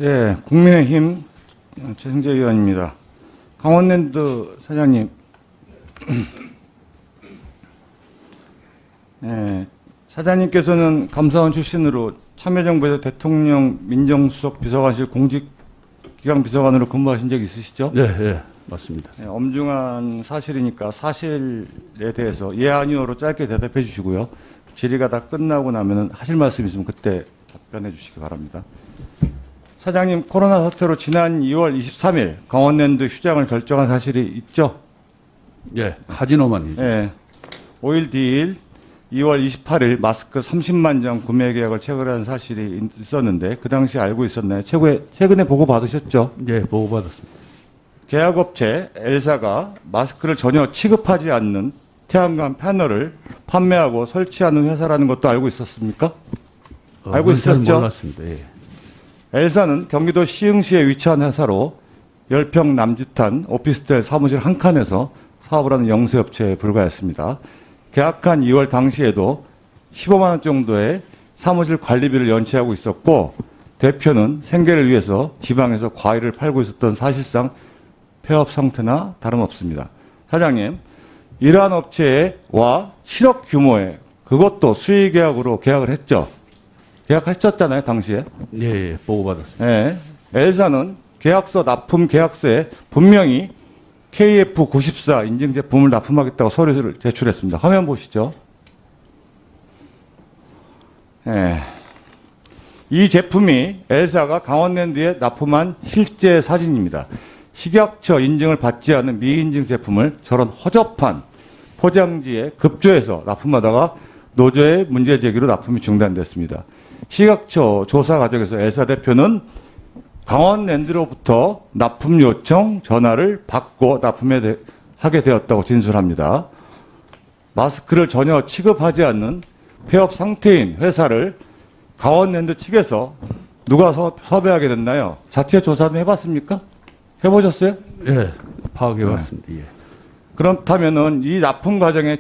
예, 국민의힘 최승재 의원입니다. 강원랜드 사장님, 예, 사장님께서는 감사원 출신으로 참여정부에서 대통령 민정수석 비서관실 공직기강 비서관으로 근무하신 적 있으시죠? 네, 예, 맞습니다. 예, 엄중한 사실이니까 사실에 대해서 예 아니오로 짧게 대답해 주시고요. 질의가 다 끝나고 나면 하실 말씀 있으면 그때 답변해 주시기 바랍니다. 사장님, 코로나 사태로 지난 2월 23일 강원랜드 휴장을 결정한 사실이 있죠? 예, 카지노만이죠. 예. 5일 뒤일 2월 28일 마스크 30만 장 구매 계약을 체결한 사실이 있었는데 그 당시 알고 있었나요? 최근에 보고 받으셨죠? 예, 보고받았습니다. 계약업체 L사가 마스크를 전혀 취급하지 않는 태양광 패널을 판매하고 설치하는 회사라는 것도 알고 있었습니까? 알고 잘 있었죠? 몰랐습니다. 예. L사는 경기도 시흥시에 위치한 회사로 10평 남짓한 오피스텔 사무실 한 칸에서 사업을 하는 영세업체에 불과했습니다. 계약한 2월 당시에도 15만 원 정도의 사무실 관리비를 연체하고 있었고 대표는 생계를 위해서 지방에서 과일을 팔고 있었던 사실상 폐업 상태나 다름없습니다. 사장님, 이러한 업체와 7억 규모의 그것도 수의 계약으로 계약을 했죠. 계약하셨잖아요, 당시에. 예, 예, 보고받았습니다. 예. L사는 계약서 납품 계약서에 분명히 KF94 인증 제품을 납품하겠다고 서류를 제출했습니다. 화면 보시죠. 예. 이 제품이 L사가 강원랜드에 납품한 실제 사진입니다. 식약처 인증을 받지 않은 미인증 제품을 저런 허접한 포장지에 급조해서 납품하다가 노조의 문제 제기로 납품이 중단됐습니다. 식약처 조사 과정에서 L사 대표는 강원랜드로부터 납품 요청 전화를 받고 납품하게 되었다고 진술합니다. 마스크를 전혀 취급하지 않는 폐업 상태인 회사를 강원랜드 측에서 누가 섭외하게 됐나요? 자체 조사는 해봤습니까? 해보셨어요? 예, 파악해봤습니다. 예. 그렇다면은 이 납품 과정의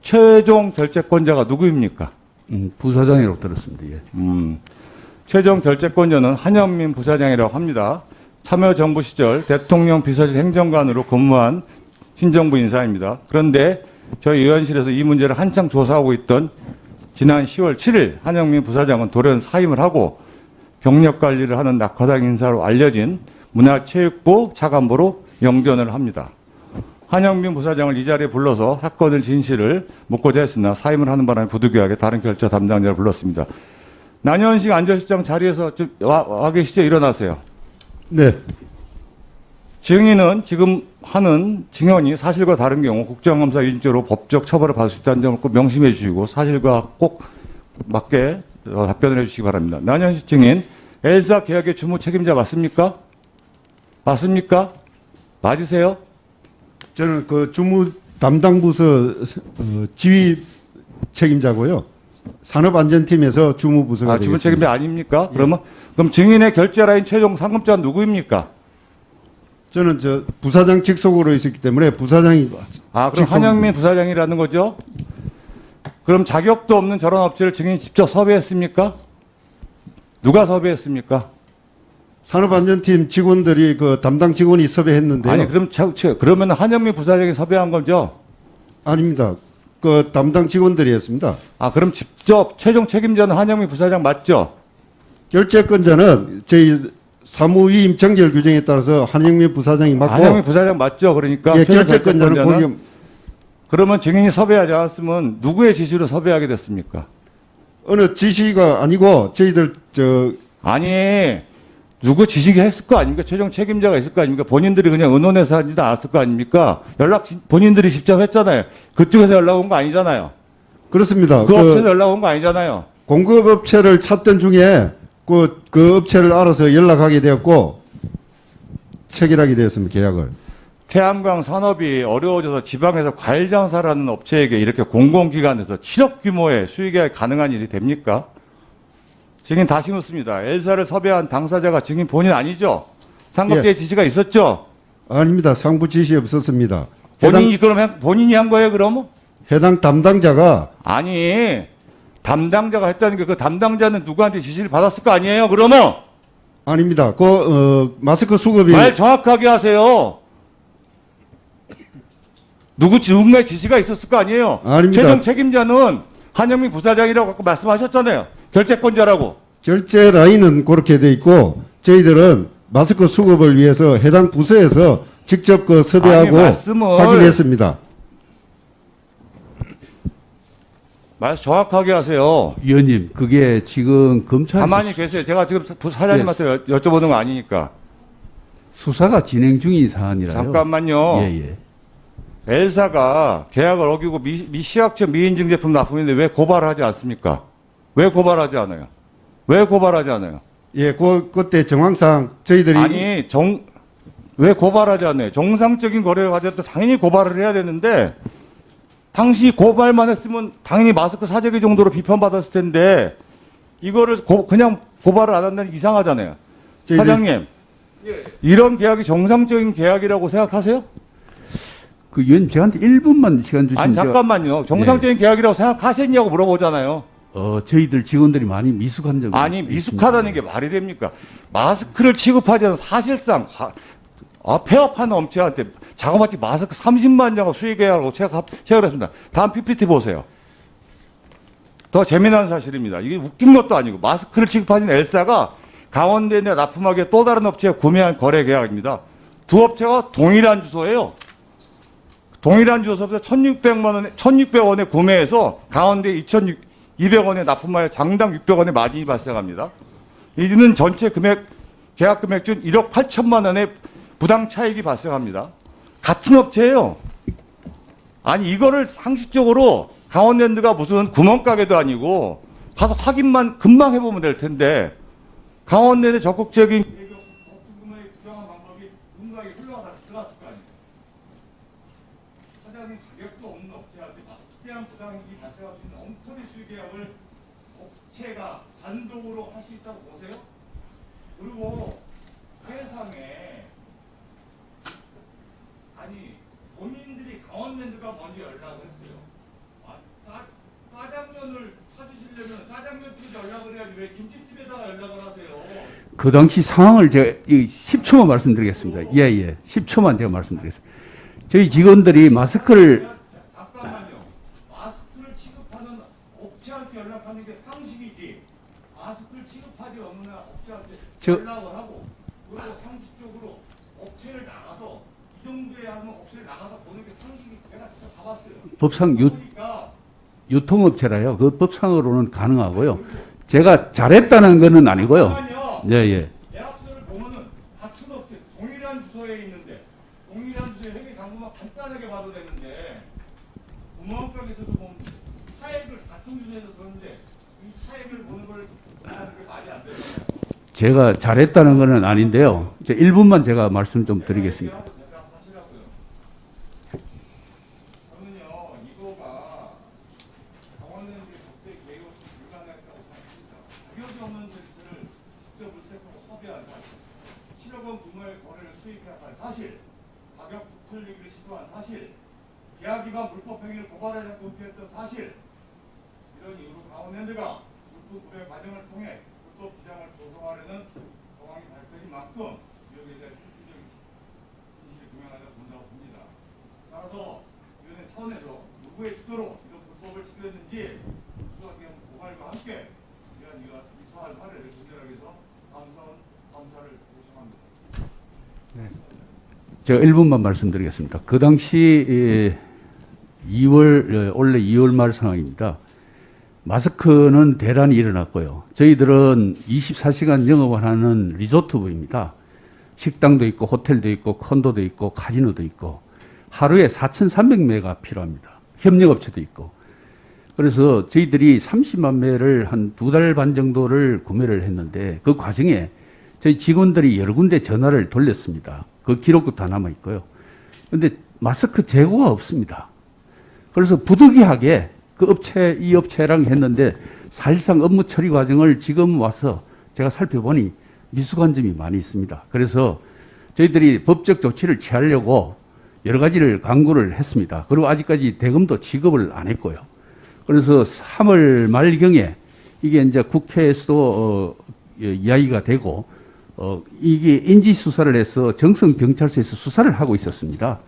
최종 결재권자가 누구입니까? 부사장이라고 들었습니다. 예. 최종 결재권자는 한영민 부사장이라고 합니다. 참여정부 시절 대통령 비서실 행정관으로 근무한 신정부 인사입니다. 그런데 저희 의원실에서 이 문제를 한창 조사하고 있던 지난 10월 7일 한영민 부사장은 돌연 사임을 하고 경력 관리를 하는 낙화당 인사로 알려진 문화체육부 차관보로 영전을 합니다. 한영민 부사장을 이 자리에 불러서 사건의 진실을 묻고자 했으나 사임을 하는 바람에 부득이하게 다른 결제 담당자를 불렀습니다. 난현식 안전실장 자리에서 좀 와 계시죠? 일어나세요. 네. 증인은 지금 하는 증언이 사실과 다른 경우 국정감사 위증죄로 법적 처벌을 받을 수 있다는 점을 꼭 명심해 주시고 사실과 꼭 맞게 답변을 해 주시기 바랍니다. 난현식 증인, L사 계약의 주무 책임자 맞습니까? 맞습니까? 맞으세요? 저는 그 주무 담당 부서 지휘 책임자고요. 산업안전팀에서 주무 부서가 주무 되겠습니다. 책임자 아닙니까? 그러면 그럼 증인의 결제 라인 최종 상급자는 누구입니까? 저는 저 부사장 직속으로 있었기 때문에 부사장이 그럼 직속- 한영민 부사장이라는 거죠? 그럼 자격도 없는 저런 업체를 증인이 직접 섭외했습니까? 누가 섭외했습니까? 산업안전팀 직원들이 그 담당 직원이 섭외했는데요. 아니 그러면 한영민 부사장이 섭외한 거죠? 아닙니다. 그 담당 직원들이 했습니다. 그럼 직접 최종 책임자는 한영민 부사장 맞죠? 결재권자는 저희 사무위임 정결 규정에 따라서 한영민 부사장이 맞고 한영민 부사장 맞죠? 그러니까 예, 최종 결재권자는 결재권자는 거기 그러면 증인이 섭외하지 않았으면 누구의 지시로 섭외하게 됐습니까? 어느 지시가 아니고 저희들 저 아니 누구 지시가 했을 거 아닙니까? 최종 책임자가 있을 거 아닙니까? 본인들이 그냥 의논해서 하지도 않았을 거 아닙니까? 본인들이 직접 했잖아요. 그쪽에서 연락 온 거 아니잖아요. 그렇습니다. 그 업체에서 연락 온 거 아니잖아요. 공급업체를 찾던 중에 그 업체를 알아서 연락하게 되었고 체결하게 되었습니다. 계약을. 태양광 산업이 어려워져서 지방에서 과일 장사를 하는 업체에게 이렇게 공공기관에서 7억 규모의 수익이 가능한 일이 됩니까? 증인 다시 묻습니다. L사를 섭외한 당사자가 증인 본인 아니죠? 상급자의 지시가 있었죠? 아닙니다. 상부 지시 없었습니다. 본인이 한 거예요, 그러면? 해당 담당자가 아니, 담당자가 했다는 게 그 담당자는 누구한테 지시를 받았을 거 아니에요, 그러면? 아닙니다. 마스크 수급이 말 정확하게 하세요. 누군가의 지시가 있었을 거 아니에요. 아닙니다. 최종 책임자는 한영민 부사장이라고 아까 말씀하셨잖아요. 결재권자라고. 결제 라인은 그렇게 돼 있고 저희들은 마스크 수급을 위해서 해당 부서에서 직접 섭외하고 아니, 말씀을- 확인했습니다. 말 정확하게 하세요. 위원님, 그게 지금 검찰 가만히 계세요. 제가 지금 부사장님한테 여쭤보는 거 아니니까. 수사가 진행 중인 사안이라요. 잠깐만요. 예, 예. 엘사가 계약을 어기고 미시약처 미인증 제품 납품인데 왜 고발을 하지 않습니까? 왜 고발하지 않아요? 왜 고발하지 않아요? 예, 그때 정황상 저희들이 아니, 왜 고발하지 않아요? 정상적인 거래를 가졌다 당연히 고발을 해야 되는데, 당시 고발만 했으면 당연히 마스크 사재기 정도로 비판받았을 텐데, 이거를 그냥 고발을 안 한다는 게 이상하잖아요. 저희들- 사장님, 이런 계약이 정상적인 계약이라고 생각하세요? 그 위원님, 저한테 1분만 시간 주시면 아니, 제가- 잠깐만요. 정상적인 계약이라고 생각하셨냐고 물어보잖아요. 저희들 직원들이 많이 미숙한 점이 아니, 미숙하다는 게 말이 됩니까? 마스크를 취급하지 않은 사실상 폐업하는 업체한테 자그마치 마스크 30만 장을 수의 계약하고 체결을 했습니다. 다음 PPT 보세요. 더 재미난 사실입니다. 이게 웃긴 것도 아니고 마스크를 취급하진 엘사가 강원대에 납품하기 위해 또 다른 업체가 구매한 거래 계약입니다. 두 업체가 동일한 주소예요. 동일한 주소에서 1,600원에 구매해서 강원대 2,200원에 납품하여 장당 600원의 마진이 발생합니다. 이는 전체 계약 금액 중 1억 8천만 원의 부당 차익이 발생합니다. 같은 업체예요. 아니, 이거를 상식적으로 강원랜드가 무슨 구멍가게도 아니고 가서 확인만 금방 해보면 될 텐데, 강원랜드 적극적인 거품금을 규정한 방법이 누군가에게 들어갔을 거 아니에요. 사장님 자격도 없는 업체한테 막대한 부당이익이 발생할 수 있는 엉터리 수의 계약을 업체가 단독으로 할 수 있다고 보세요? 그리고 회상에 아니 본인들이 강원랜드가 먼저 연락을 했어요. 짜장면을 사주시려면 짜장면 집에 연락을 해야지 왜 김치집에다가 연락을 하세요? 그 당시 상황을 제가 10초만 말씀드리겠습니다. 예, 예. 10초만 제가 말씀드리겠습니다. 저희 직원들이 마스크를 잠깐만요. 마스크를 취급하는 업체한테 연락하는 게 상식이지. 마스크를 취급하지 않는 업체한테 연락을 하고 그리고 상식적으로 업체를 나가서 이 정도에 하면 업체를 나가서 보는 게 상식이 내가 진짜 가봤어요. 법상 그러니까 유통업체라요. 그 법상으로는 가능하고요. 제가 잘했다는 거는 아니고요. 잠깐만요. 예, 예. 계약서를 보면은 같은 업체 동일한 주소에 있는데 동일한 주소에 회계 잔고만 간단하게 봐도 되는데 구멍가게에서도 보면 차액을 같은 주소에서 보는데 이 차액을 보는 걸 하는 게 말이 안 돼요. 제가 잘했다는 거는 아닌데요. 1분만 제가 말씀 좀 드리겠습니다. 하시라고요. 저는요 이거가 강원랜드 적대 계획 없이 불가능했다고 생각합니다. 자격이 없는 것들을 직접 물색하고 섭외한 사실, 7억 원 규모의 거래를 수익한 사실, 가격 부풀리기를 시도한 사실, 계약 위반 불법 행위를 고발하지 않고 은폐했던 사실, 이런 이유로 강원랜드가 물품 구매 과정을 통해 불법 비장을 조성하려는 정황이 밝혀진 만큼 여기에 대한 실질적인 진실이 규명하자 본다고 봅니다. 따라서 위원회 차원에서 누구의 주도로 이런 불법을 지도했는지 수사기관 고발과 함께 이러한 이러한 사례를 분별하기 위해서 감사를 요청합니다. 제가 1분만 말씀드리겠습니다. 그 당시 2월 원래 2월 말 상황입니다. 마스크는 대란이 일어났고요. 저희들은 24시간 영업을 하는 리조트부입니다. 식당도 있고 호텔도 있고 콘도도 있고 카지노도 있고 하루에 4,300매가 필요합니다. 협력업체도 있고. 그래서 저희들이 30만 매를 한 2달 반 정도를 구매를 했는데 그 과정에 저희 직원들이 여러 군데 전화를 돌렸습니다. 그 기록도 다 남아 있고요. 그런데 마스크 재고가 없습니다. 그래서 부득이하게 이 업체랑 했는데 사실상 업무 처리 과정을 지금 와서 제가 살펴보니 미숙한 점이 많이 있습니다. 그래서 저희들이 법적 조치를 취하려고 여러 가지를 강구를 했습니다. 그리고 아직까지 대금도 지급을 안 했고요. 그래서 3월 말경에 이게 이제 국회에서도 이야기가 되고 이게 인지 수사를 해서 정성 경찰서에서 수사를 하고 있었습니다.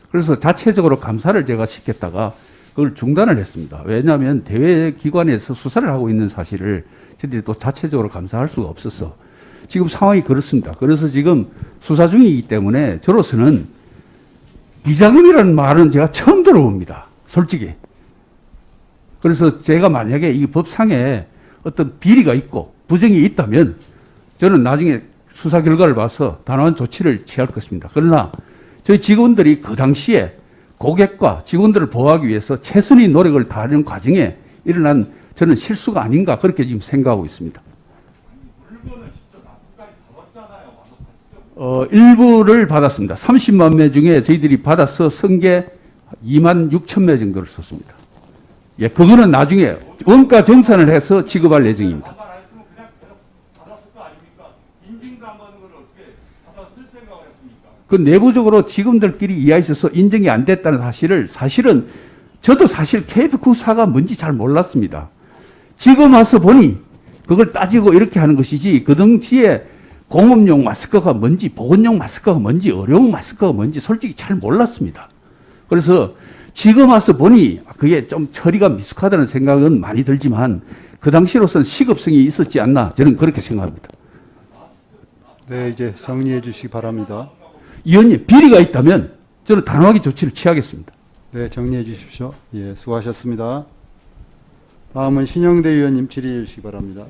그래서 자체적으로 감사를 제가 시켰다가 그걸 중단을 했습니다. 왜냐하면 대외 기관에서 수사를 하고 있는 사실을 저희들이 또 자체적으로 감사할 수가 없었어. 지금 상황이 그렇습니다. 그래서 지금 수사 중이기 때문에 저로서는 비자금이라는 말은 제가 처음 들어봅니다. 솔직히. 그래서 제가 만약에 이 법상에 어떤 비리가 있고 부정이 있다면 저는 나중에 수사 결과를 봐서 단호한 조치를 취할 것입니다. 그러나 저희 직원들이 그 당시에 고객과 직원들을 보호하기 위해서 최선의 노력을 다하는 과정에 일어난 저는 실수가 아닌가 그렇게 지금 생각하고 있습니다. 일부를 받았습니다. 30만 매 중에 저희들이 받아서 쓴 게 2만 6천 매 정도를 썼습니다. 예, 그거는 나중에 원가 정산을 해서 지급할 예정입니다. 그 내부적으로 직원들끼리 이야기해서 인정이 안 됐다는 사실은 저도 사실 KF94가 뭔지 잘 몰랐습니다. 지금 와서 보니 그걸 따지고 이렇게 하는 것이지 그 당시에 공업용 마스크가 뭔지 보건용 마스크가 뭔지 의료용 마스크가 뭔지 솔직히 잘 몰랐습니다. 그래서 지금 와서 보니 그게 좀 처리가 미숙하다는 생각은 많이 들지만 그 당시로서는 시급성이 있었지 않나 저는 그렇게 생각합니다. 네, 이제 정리해 주시기 바랍니다. 의원님 비리가 있다면 저는 단호하게 조치를 취하겠습니다. 네, 정리해 주십시오. 예, 수고하셨습니다. 다음은 신영대 의원님 질의해 주시기 바랍니다.